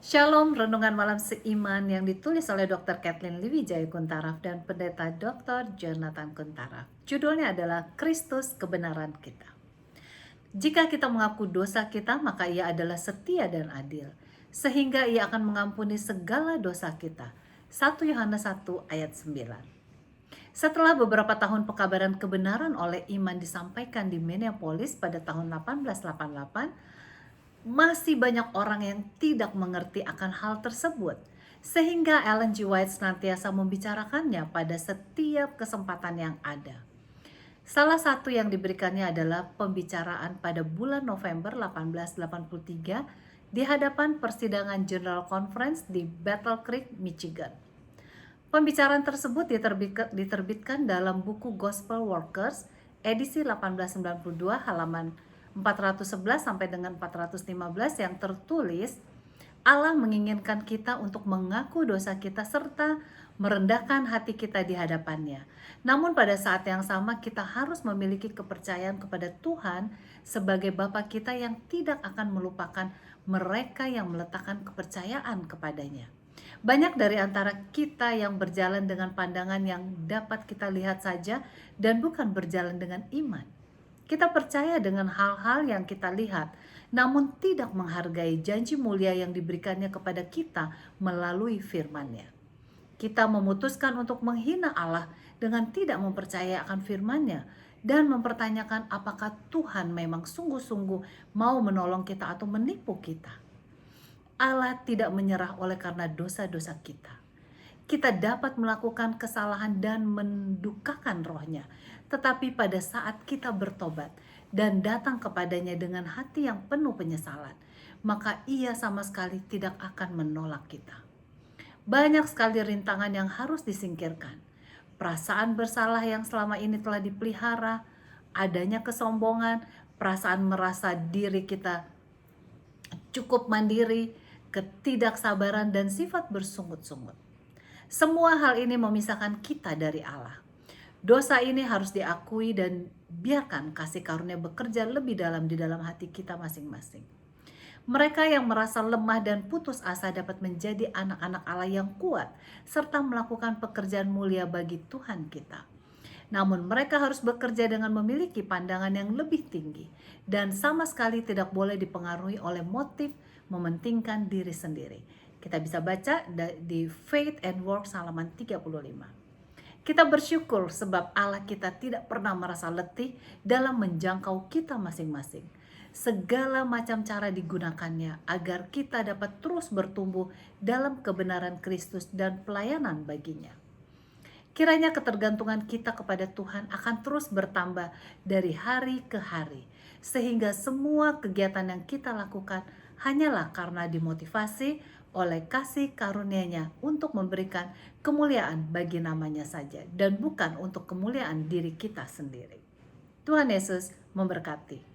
Shalom, renungan malam seiman yang ditulis oleh Dr. Kathleen Liwijaya Kuntaraf dan Pendeta Dr. Jonathan Kuntaraf. Judulnya adalah Kristus Kebenaran Kita. Jika kita mengaku dosa kita, maka Ia adalah setia dan adil, sehingga Ia akan mengampuni segala dosa kita. 1 Yohanes 1 ayat 9. Setelah beberapa tahun pekabaran kebenaran oleh iman disampaikan di Minneapolis pada tahun 1888, masih banyak orang yang tidak mengerti akan hal tersebut, sehingga Ellen G. White senantiasa membicarakannya pada setiap kesempatan yang ada. Salah satu yang diberikannya adalah pembicaraan pada bulan November 1883 di hadapan persidangan General Conference di Battle Creek, Michigan. Pembicaraan tersebut diterbitkan dalam buku Gospel Workers edisi 1892 halaman 411 sampai dengan 415 yang tertulis, Allah menginginkan kita untuk mengaku dosa kita serta merendahkan hati kita di hadapannya. Namun pada saat yang sama kita harus memiliki kepercayaan kepada Tuhan sebagai Bapa kita yang tidak akan melupakan mereka yang meletakkan kepercayaan kepadanya. Banyak dari antara kita yang berjalan dengan pandangan yang dapat kita lihat saja dan bukan berjalan dengan iman. Kita percaya dengan hal-hal yang kita lihat, namun tidak menghargai janji mulia yang diberikannya kepada kita melalui firman-Nya. Kita memutuskan untuk menghina Allah dengan tidak mempercayai akan firman-Nya dan mempertanyakan apakah Tuhan memang sungguh-sungguh mau menolong kita atau menipu kita. Allah tidak menyerah oleh karena dosa-dosa kita. Kita dapat melakukan kesalahan dan mendukakan rohnya. Tetapi pada saat kita bertobat dan datang kepadanya dengan hati yang penuh penyesalan, maka Ia sama sekali tidak akan menolak kita. Banyak sekali rintangan yang harus disingkirkan. Perasaan bersalah yang selama ini telah dipelihara, adanya kesombongan, perasaan merasa diri kita cukup mandiri, ketidaksabaran, dan sifat bersungut-sungut. Semua hal ini memisahkan kita dari Allah. Dosa ini harus diakui dan biarkan kasih karunia bekerja lebih dalam di dalam hati kita masing-masing. Mereka yang merasa lemah dan putus asa dapat menjadi anak-anak Allah yang kuat serta melakukan pekerjaan mulia bagi Tuhan kita. Namun mereka harus bekerja dengan memiliki pandangan yang lebih tinggi dan sama sekali tidak boleh dipengaruhi oleh motif mementingkan diri sendiri. Kita bisa baca di Faith and Works halaman 35. Kita bersyukur sebab Allah kita tidak pernah merasa letih dalam menjangkau kita masing-masing. Segala macam cara digunakannya agar kita dapat terus bertumbuh dalam kebenaran Kristus dan pelayanan baginya. Kiranya ketergantungan kita kepada Tuhan akan terus bertambah dari hari ke hari, sehingga semua kegiatan yang kita lakukan hanyalah karena dimotivasi oleh kasih karunia-Nya untuk memberikan kemuliaan bagi namanya saja, dan bukan untuk kemuliaan diri kita sendiri. Tuhan Yesus memberkati.